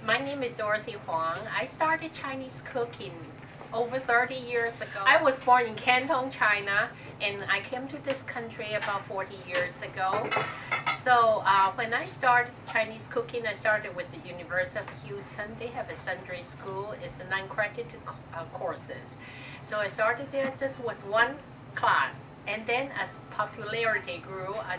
My name is Dorothy Huang. I started Chinese cooking over 30 years ago. I was born in Canton, China, and I came to this country about 40 years ago. So when I started Chinese cooking, I started with the University of Houston. They have a Sunday school. It's a non-accredited courses. So I started there just with one class. And then as popularity grew, I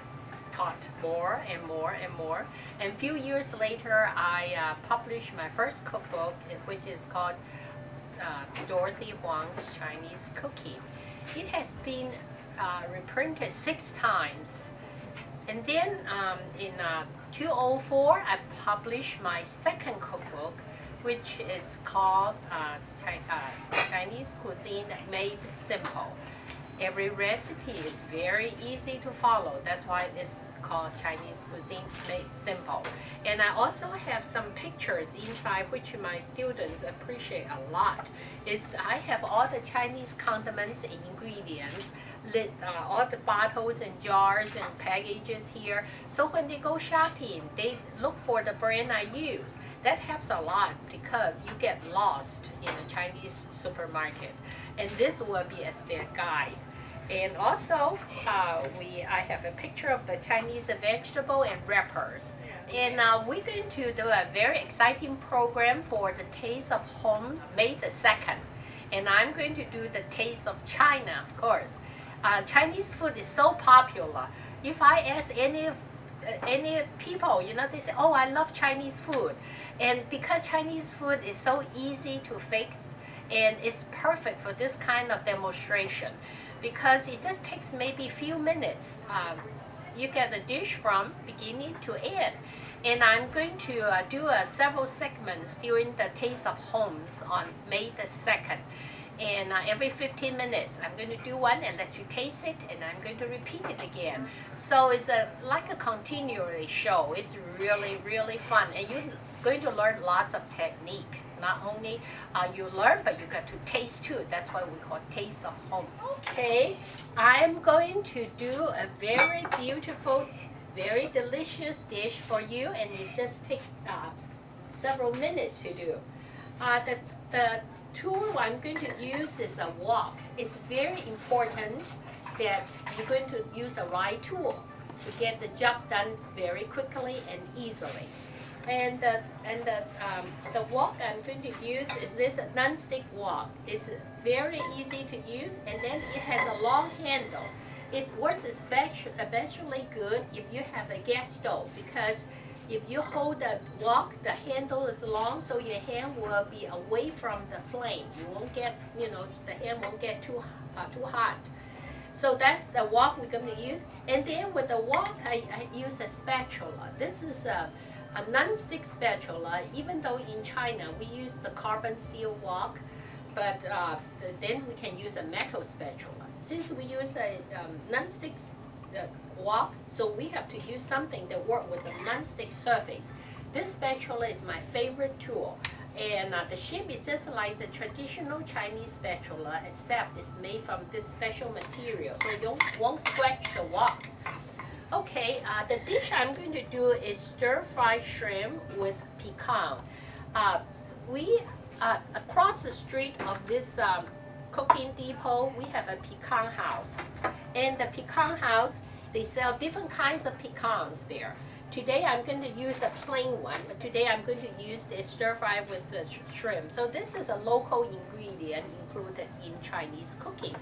taught more and more and more. And a few years later, I published my first cookbook, which is called Dorothy Huang's Chinese Cooking. It has been reprinted 6 times. And then in 2004, I published my second cookbook, which is called Chinese Cuisine Made Simple. Every recipe is very easy to follow. That's why it's called Chinese Cuisine Made Simple. And I also have some pictures inside which my students appreciate a lot. I have all the Chinese condiments and ingredients, all the bottles and jars and packages here. So when they go shopping, they look for the brand I use. That helps a lot because you get lost in a Chinese supermarket. And this will be as their guide. And also, I have a picture of the Chinese vegetable and wrappers. And we're going to do a very exciting program for the Taste of Homes, May the 2nd. And I'm going to do the Taste of China, of course. Chinese food is so popular. If I ask any people, they say, oh, I love Chinese food. And because Chinese food is so easy to fix, and it's perfect for this kind of demonstration, because it just takes maybe a few minutes. You get the dish from beginning to end. And I'm going to do several segments during the Taste of Homes on May the 2nd. And every 15 minutes, I'm going to do one and let you taste it, and I'm going to repeat it again. So it's like a continuous show. It's really, really fun. And you're going to learn lots of technique. Not only you learn, but you got to taste too. That's why we call Taste of Home. Okay, I'm going to do a very beautiful, very delicious dish for you, and it just takes several minutes to do. The tool I'm going to use is a wok. It's very important that you're going to use a right tool to get the job done very quickly and easily. And the wok I'm going to use is this non-stick wok. It's very easy to use, and then it has a long handle. It works especially good if you have a gas stove, because if you hold the wok, the handle is long, so your hand will be away from the flame. You won't get, the hand won't get too hot. So that's the wok we're going to use. And then with the wok, I use a spatula. This is a non-stick spatula. Even though in China we use the carbon steel wok, but then we can use a metal spatula. Since we use a non-stick wok, so we have to use something that works with a non-stick surface. This spatula is my favorite tool, and the shape is just like the traditional Chinese spatula, except it's made from this special material, so you won't scratch the wok. Okay, the dish I'm going to do is stir-fried shrimp with pecan. Across the street of this cooking depot, we have a pecan house. And the pecan house, they sell different kinds of pecans there. Today I'm going to use the plain one, but today I'm going to use the stir-fry with the shrimp. So this is a local ingredient included in Chinese cooking.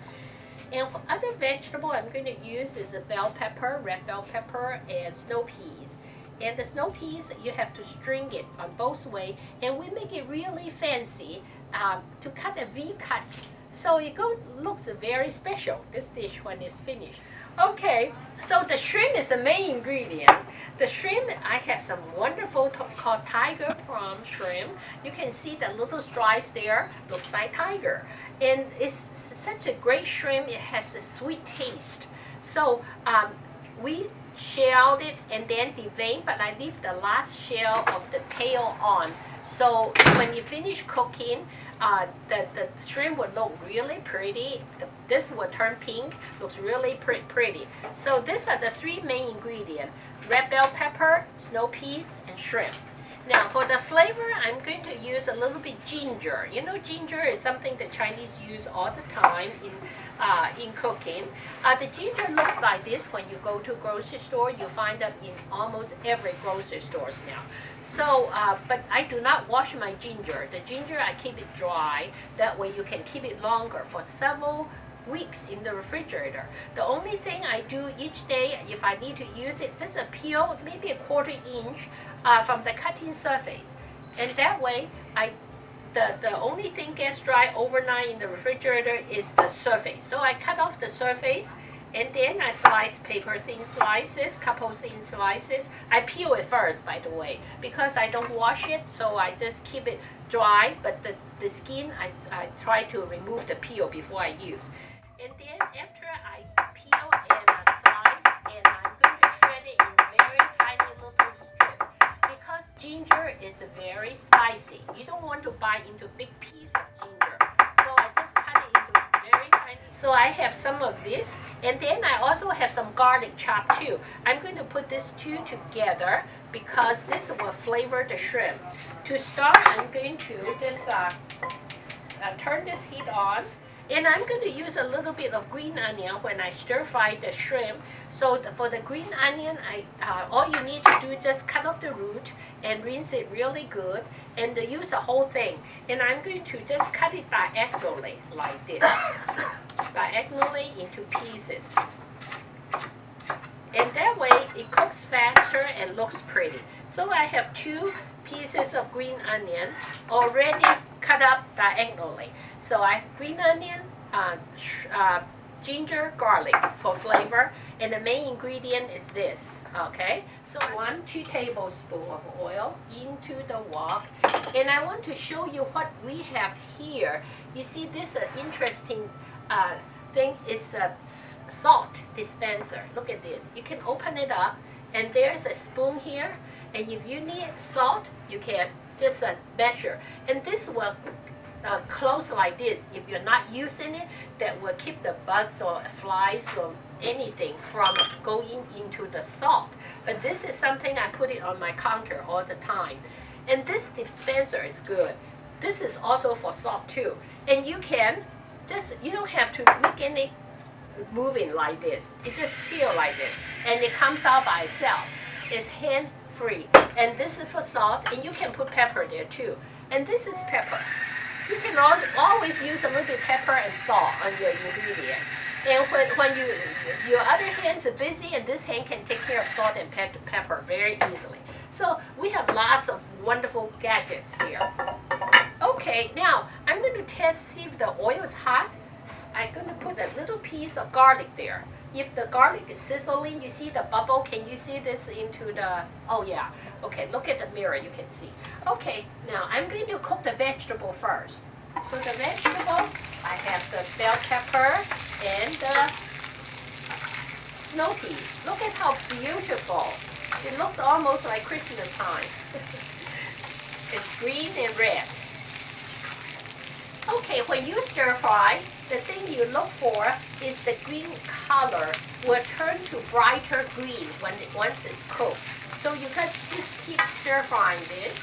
And other vegetable I'm going to use is a bell pepper, red bell pepper, and snow peas. And the snow peas, you have to string it on both ways, and we make it really fancy to cut a V cut. So it looks very special, this dish, when it's finished. Okay, so the shrimp is the main ingredient. The shrimp, I have some wonderful called tiger prawn shrimp. You can see the little stripes there, looks like tiger. And it's such a great shrimp, it has a sweet taste. So we shelled it and then devein, but I leave the last shell of the tail on. So when you finish cooking, the shrimp will look really pretty. This will turn pink, looks really pretty. So these are the 3 main ingredients: red bell pepper, snow peas, and shrimp. Now for the flavor, I'm going to use a little bit ginger. You know, ginger is something the Chinese use all the time in cooking. The ginger looks like this when you go to a grocery store. You find them in almost every grocery stores now. So, but I do not wash my ginger. The ginger, I keep it dry. That way you can keep it longer for several weeks in the refrigerator. The only thing I do each day, if I need to use it, just a peel, maybe a 1/4 inch from the cutting surface. And that way, the only thing gets dry overnight in the refrigerator is the surface. So I cut off the surface, and then I slice paper thin slices, couple thin slices. I peel it first, by the way, because I don't wash it, so I just keep it dry, but the skin, I try to remove the peel before I use. And then after I peel and slice, and I'm going to shred it in very tiny little strips, because ginger is very spicy. You don't want to buy into big piece of ginger. So I just cut it into very tiny. So I have some of this, and then I also have some garlic chopped too. I'm going to put these two together because this will flavor the shrimp. To start, I'm going to just turn this heat on. And I'm going to use a little bit of green onion when I stir fry the shrimp. So for the green onion, all you need to do is just cut off the root and rinse it really good and use the whole thing. And I'm going to just cut it diagonally like this, diagonally into pieces. And that way it cooks faster and looks pretty. So I have 2 pieces of green onion already cut up diagonally. So I have green onion, ginger, garlic for flavor, and the main ingredient is this, okay? So 1-2 tablespoons of oil into the wok, and I want to show you what we have here. You see this interesting thing is a salt dispenser. Look at this. You can open it up, and there's a spoon here, and if you need salt, you can just measure. And this will close like this. If you're not using it, that will keep the bugs or flies or anything from going into the salt. But this is something I put it on my counter all the time. And this dispenser is good. This is also for salt too. And you can you don't have to make any moving like this. It just feels like this. And it comes out by itself. It's hand-free. And this is for salt, and you can put pepper there too. And this is pepper. You can always use a little bit pepper and salt on your ingredient. And when your other hands are busy, and this hand can take care of salt and pepper very easily. So we have lots of wonderful gadgets here. Okay, now I'm going to test, see if the oil is hot. I'm going to put a little piece of garlic there. If the garlic is sizzling, you see the bubble, can you see this into the, oh yeah. Okay, look at the mirror, you can see. Okay, now I'm going to cook the vegetable first. So the vegetable, I have the bell pepper and the snow peas. Look at how beautiful. It looks almost like Christmas time. It's green and red. Okay, when you stir fry, the thing you look for is the green color will turn to brighter green once it's cooked. So you can just keep stir frying this.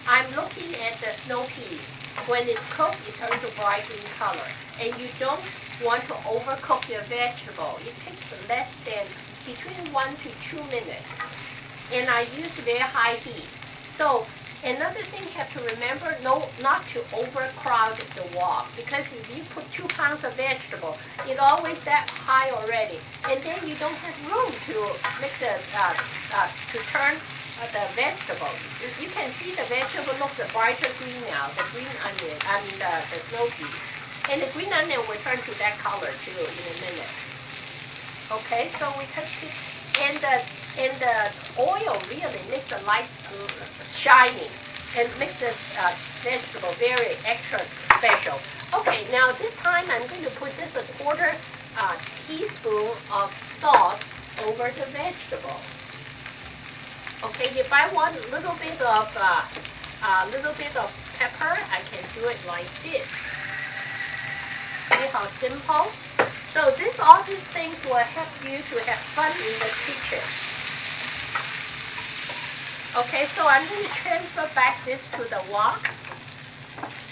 I'm looking at the snow peas. When it's cooked, it turns to bright green color. And you don't want to overcook your vegetable. It takes less than between 1 to 2 minutes. And I use very high heat. So another thing you have to remember, not to overcrowd the wok, because if you put 2 pounds of vegetable, it's always that high already, and then you don't have room to make to turn the vegetable. You can see the vegetable looks a brighter green now, the green onion, the snow peas, and the green onion will turn to that color too in a minute. Okay, so we touch it, and the oil really makes the light shiny and makes the vegetable very extra special. Okay, now this time I'm going to put just a 1/4 teaspoon of salt over the vegetable. Okay, if I want a little bit of pepper, I can do it like this. See how simple? So all these things will help you to have fun in the kitchen. Okay, so I'm going to transfer back this to the wok.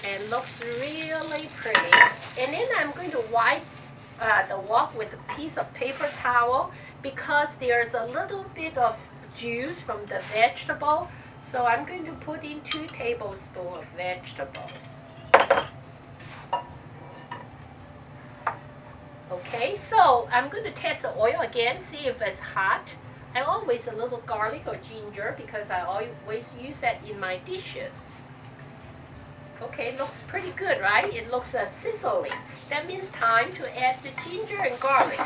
And looks really pretty. And then I'm going to wipe the wok with a piece of paper towel because there's a little bit of juice from the vegetable. So I'm going to put in 2 tablespoons of vegetables. Okay, so I'm going to test the oil again, see if it's hot. I always a little garlic or ginger because I always use that in my dishes. Okay, looks pretty good, right? It looks sizzling. That means time to add the ginger and garlic.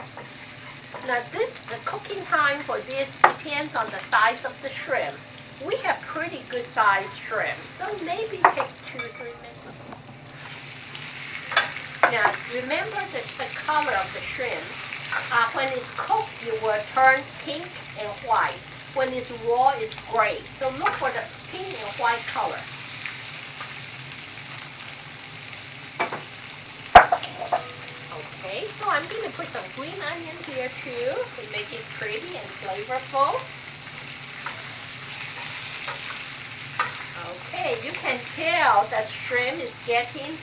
Now the cooking time for this depends on the size of the shrimp. We have pretty good sized shrimp, so maybe take 2-3 minutes. Now remember the color of the shrimp. When it's cooked, it will turn pink and white. When it's raw, it's gray. So look for the pink and white color. Okay, so I'm going to put some green onion here too to make it pretty and flavorful. Okay, you can tell that shrimp is getting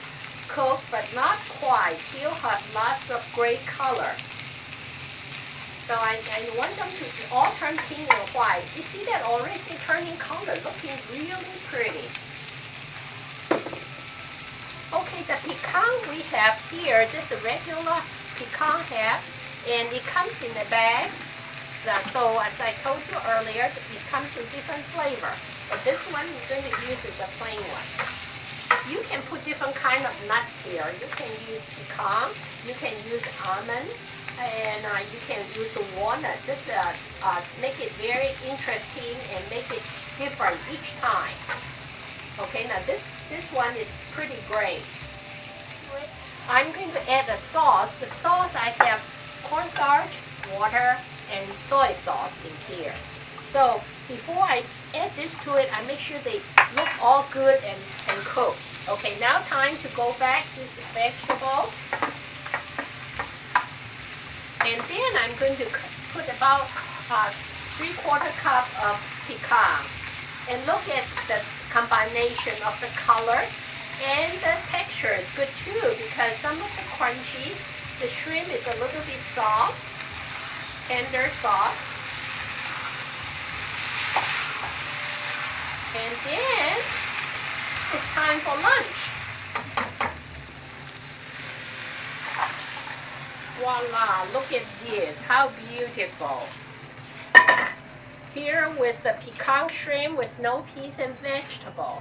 cooked, but not quite. Still have lots of gray color. So I want them to all turn pink and white. You see that already turning color, looking really pretty. Okay, the pecan we have here, this is a regular pecan head, and it comes in a bag. So as I told you earlier, it comes in different flavor. But this one we're going to use is a plain one. You can put different kind of nuts here. You can use pecan, you can use almond, and you can use walnut. Just make it very interesting and make it different each time. Okay, now this one is pretty great. I'm going to add a sauce. The sauce I have cornstarch, water, and soy sauce in here. So before I add this to it, I make sure they look all good and cooked. Okay, now time to go back this vegetable. And then I'm going to put about 3/4 cup of pecan. And look at the combination of the color and the texture is good too because some of the crunchy, the shrimp is a little bit soft, tender soft. And then it's time for lunch. Voila, look at this, how beautiful. Here with the pecan shrimp with no peas and vegetable.